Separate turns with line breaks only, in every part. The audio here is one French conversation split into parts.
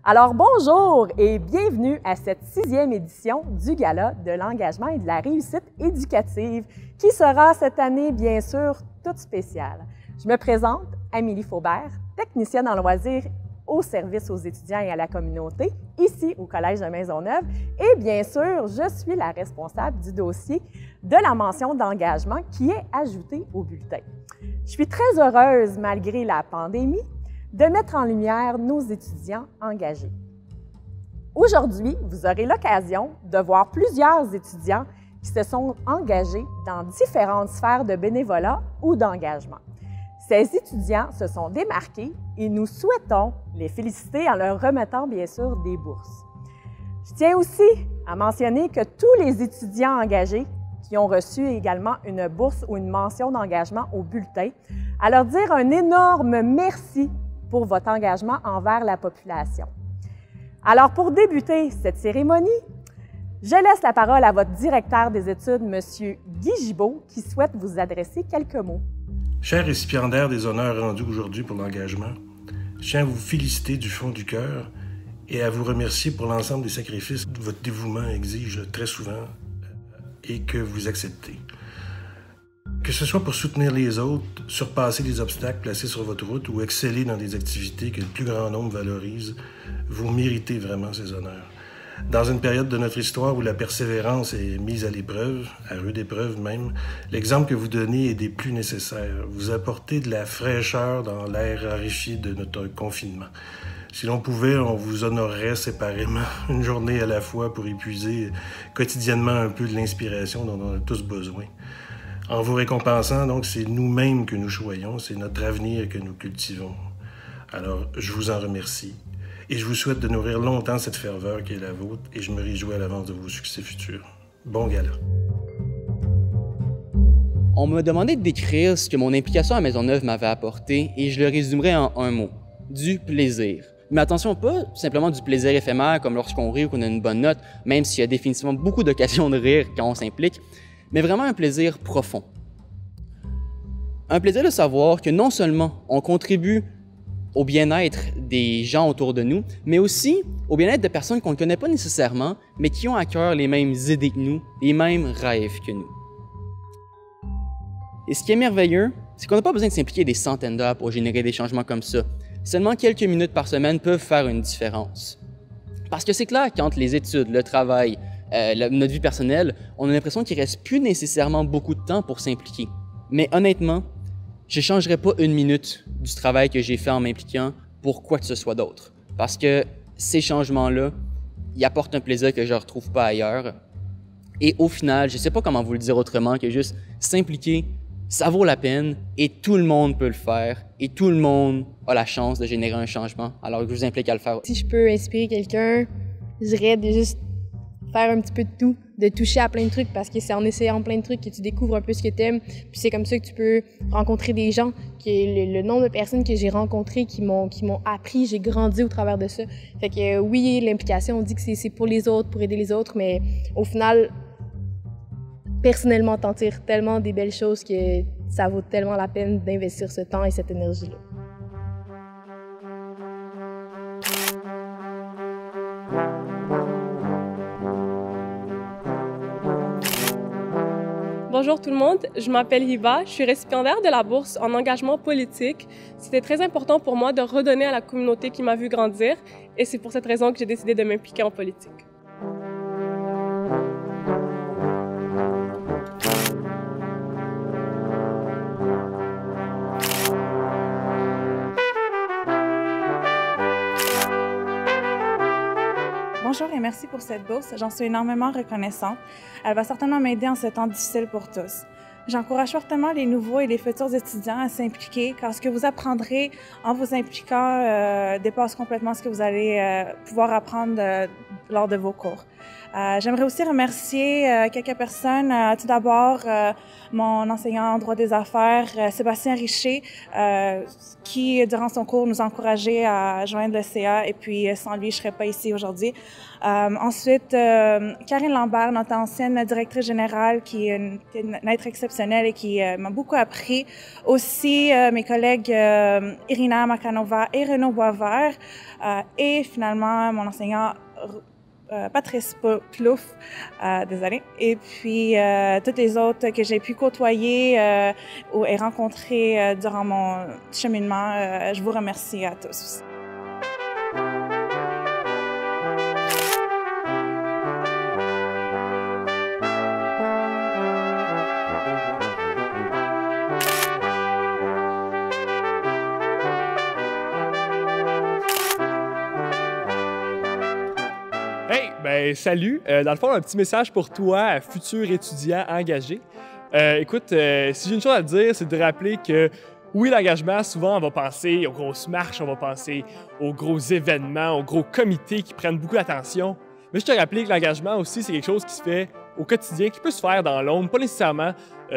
Alors bonjour et bienvenue à cette 6e édition du Gala de l'engagement et de la réussite éducative qui sera cette année bien sûr toute spéciale. Je me présente, Amélie Faubert, technicienne en loisirs au service aux étudiants et à la communauté, ici au Collège de Maisonneuve. Et bien sûr, je suis la responsable du dossier de la mention d'engagement qui est ajoutée au bulletin. Je suis très heureuse, malgré la pandémie, de mettre en lumière nos étudiants engagés. Aujourd'hui, vous aurez l'occasion de voir plusieurs étudiants qui se sont engagés dans différentes sphères de bénévolat ou d'engagement. Ces étudiants se sont démarqués et nous souhaitons les féliciter en leur remettant bien sûr des bourses. Je tiens aussi à mentionner que tous les étudiants engagés qui ont reçu également une bourse ou une mention d'engagement au bulletin, à leur dire un énorme merci pour votre engagement envers la population. Alors, pour débuter cette cérémonie, je laisse la parole à votre directeur des études, M. Guy Gibault, qui souhaite vous adresser quelques mots.
Chers récipiendaires des honneurs rendus aujourd'hui pour l'engagement, je tiens à vous féliciter du fond du cœur et à vous remercier pour l'ensemble des sacrifices que votre dévouement exige très souvent et que vous acceptez. Que ce soit pour soutenir les autres, surpasser les obstacles placés sur votre route ou exceller dans des activités que le plus grand nombre valorise, vous méritez vraiment ces honneurs. Dans une période de notre histoire où la persévérance est mise à l'épreuve, à rude épreuve même, l'exemple que vous donnez est des plus nécessaires. Vous apportez de la fraîcheur dans l'air raréfié de notre confinement. Si l'on pouvait, on vous honorerait séparément, une journée à la fois pour épuiser quotidiennement un peu de l'inspiration dont on a tous besoin. En vous récompensant, donc, c'est nous-mêmes que nous choyons, c'est notre avenir que nous cultivons. Alors, je vous en remercie. Et je vous souhaite de nourrir longtemps cette ferveur qui est la vôtre et je me réjouis à l'avance de vos succès futurs. Bon gala.
On m'a demandé de décrire ce que mon implication à Maisonneuve m'avait apporté et je le résumerai en un mot, du plaisir. Mais attention, pas simplement du plaisir éphémère comme lorsqu'on rit ou qu'on a une bonne note, même s'il y a définitivement beaucoup d'occasions de rire quand on s'implique, mais vraiment un plaisir profond. Un plaisir de savoir que non seulement on contribue au bien-être des gens autour de nous, mais aussi au bien-être de personnes qu'on ne connaît pas nécessairement, mais qui ont à cœur les mêmes idées que nous, les mêmes rêves que nous. Et ce qui est merveilleux, c'est qu'on n'a pas besoin de s'impliquer des centaines d'heures pour générer des changements comme ça. Seulement quelques minutes par semaine peuvent faire une différence. Parce que c'est clair qu'entre les études, le travail, notre vie personnelle, on a l'impression qu'il ne reste plus nécessairement beaucoup de temps pour s'impliquer. Mais honnêtement, je ne changerais pas une minute du travail que j'ai fait en m'impliquant pour quoi que ce soit d'autre. Parce que ces changements-là, ils apportent un plaisir que je ne retrouve pas ailleurs. Et au final, je ne sais pas comment vous le dire autrement que juste s'impliquer, ça vaut la peine et tout le monde peut le faire et tout le monde a la chance de générer un changement. Alors je vous implique à le faire.
Si je peux inspirer quelqu'un, je dirais de juste faire un petit peu de tout, de toucher à plein de trucs parce que c'est en essayant plein de trucs que tu découvres un peu ce que tu aimes. Puis c'est comme ça que tu peux rencontrer des gens. Le nombre de personnes que j'ai rencontrées qui m'ont appris, j'ai grandi au travers de ça. Fait que oui, l'implication, on dit que c'est pour les autres, pour aider les autres, mais au final, personnellement, t'en tires tellement des belles choses que ça vaut tellement la peine d'investir ce temps et cette énergie-là.
Bonjour tout le monde, je m'appelle Hiba, je suis récipiendaire de la bourse en engagement politique. C'était très important pour moi de redonner à la communauté qui m'a vu grandir et c'est pour cette raison que j'ai décidé de m'impliquer en politique.
Bonjour et merci pour cette bourse. J'en suis énormément reconnaissante. Elle va certainement m'aider en ce temps difficile pour tous. J'encourage fortement les nouveaux et les futurs étudiants à s'impliquer car ce que vous apprendrez en vous impliquant dépasse complètement ce que vous allez pouvoir apprendre lors de vos cours. J'aimerais aussi remercier quelques personnes. Tout d'abord, mon enseignant en droit des affaires, Sébastien Richer, qui, durant son cours, nous encourageait à joindre le CA. Et puis, sans lui, je serais pas ici aujourd'hui. Ensuite, Karine Lambert, notre ancienne directrice générale, qui est une être exceptionnelle et qui m'a beaucoup appris. Aussi, mes collègues Irina Makanova et Renaud Boisvert. Et finalement, mon enseignant Patrice Plouf, désolée. Et puis, toutes les autres que j'ai pu côtoyer et rencontrer durant mon cheminement, je vous remercie à tous aussi.
Hey, ben salut! Dans le fond, un petit message pour toi, futur étudiant engagé. Écoute, si j'ai une chose à te dire, c'est de rappeler que oui, l'engagement, souvent, on va penser aux grosses marches, on va penser aux gros événements, aux gros comités qui prennent beaucoup d'attention. Mais je te rappelle que l'engagement aussi, c'est quelque chose qui se fait au quotidien, qui peut se faire dans l'ombre, pas nécessairement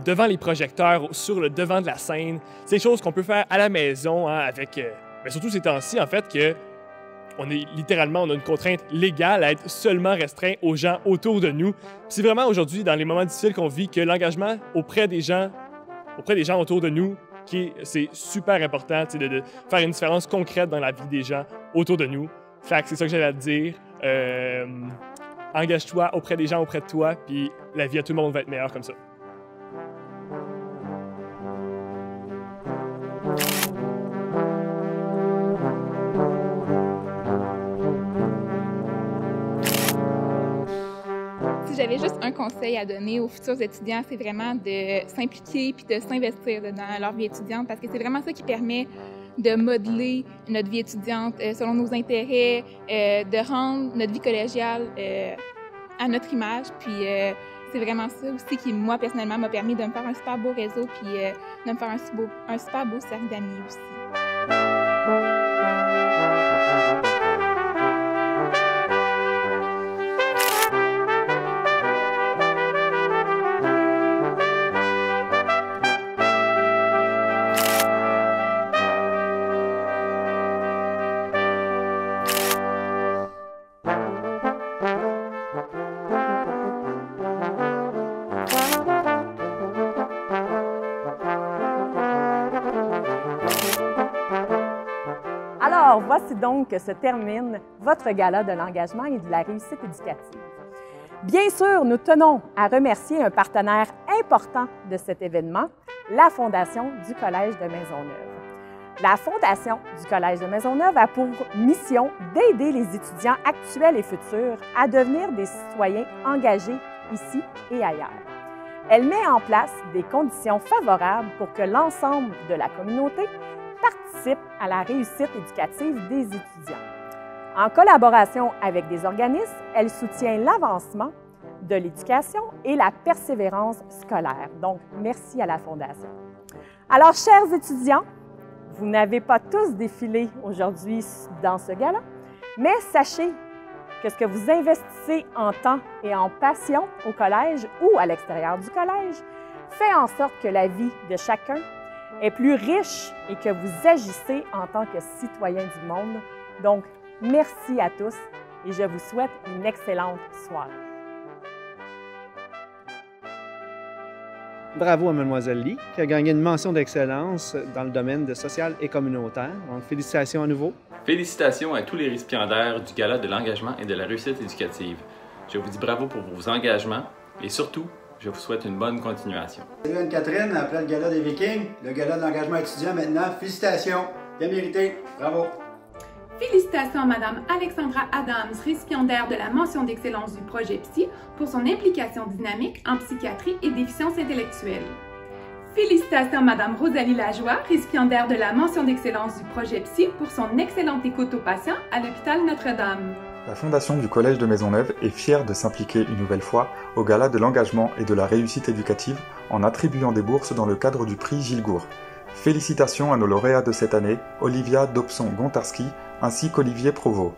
devant les projecteurs, sur le devant de la scène. C'est des choses qu'on peut faire à la maison, hein, avec, mais surtout ces temps-ci, en fait, que on a une contrainte légale à être seulement restreint aux gens autour de nous. C'est vraiment aujourd'hui, dans les moments difficiles qu'on vit, que l'engagement auprès des gens autour de nous, c'est super important de faire une différence concrète dans la vie des gens autour de nous. Fait que c'est ça que j'avais à te dire. Engage-toi auprès des gens auprès de toi, puis la vie à tout le monde va être meilleure comme ça.
Si j'avais juste un conseil à donner aux futurs étudiants, c'est vraiment de s'impliquer puis de s'investir dans leur vie étudiante parce que c'est vraiment ça qui permet de modeler notre vie étudiante selon nos intérêts, de rendre notre vie collégiale à notre image. Puis c'est vraiment ça aussi qui, moi, personnellement, m'a permis de me faire un super beau réseau puis de me faire un super beau cercle d'amis aussi.
Alors, voici donc que se termine votre gala de l'engagement et de la réussite éducative. Bien sûr, nous tenons à remercier un partenaire important de cet événement, la Fondation du Collège de Maisonneuve. La Fondation du Collège de Maisonneuve a pour mission d'aider les étudiants actuels et futurs à devenir des citoyens engagés ici et ailleurs. Elle met en place des conditions favorables pour que l'ensemble de la communauté participe à la réussite éducative des étudiants. En collaboration avec des organismes, elle soutient l'avancement de l'éducation et la persévérance scolaire. Donc, merci à la Fondation. Alors, chers étudiants, vous n'avez pas tous défilé aujourd'hui dans ce gala, mais sachez que ce que vous investissez en temps et en passion au collège ou à l'extérieur du collège fait en sorte que la vie de chacun est plus riche et que vous agissez en tant que citoyen du monde. Donc, merci à tous et je vous souhaite une excellente soirée.
Bravo à Mlle Lee, qui a gagné une mention d'excellence dans le domaine de social et communautaire. Donc, félicitations à nouveau.
Félicitations à tous les récipiendaires du Gala de l'engagement et de la réussite éducative. Je vous dis bravo pour vos engagements et surtout, je vous souhaite une bonne continuation.
Salut Anne-Catherine, après le Gala des Vikings, le Gala de l'engagement étudiant maintenant. Félicitations, bien mérité, bravo.
Félicitations à Mme Alexandra Adams, récipiendaire de la mention d'excellence du projet Psy pour son implication dynamique en psychiatrie et déficience intellectuelle. Félicitations à Mme Rosalie Lajoie, récipiendaire de la mention d'excellence du projet Psy pour son excellente écoute aux patients à l'hôpital Notre-Dame.
La Fondation du Collège de Maisonneuve est fière de s'impliquer une nouvelle fois au Gala de l'engagement et de la réussite éducative en attribuant des bourses dans le cadre du prix Gilles Gour. Félicitations à nos lauréats de cette année, Olivia Dobson-Gontarski ainsi qu'Olivier Provost.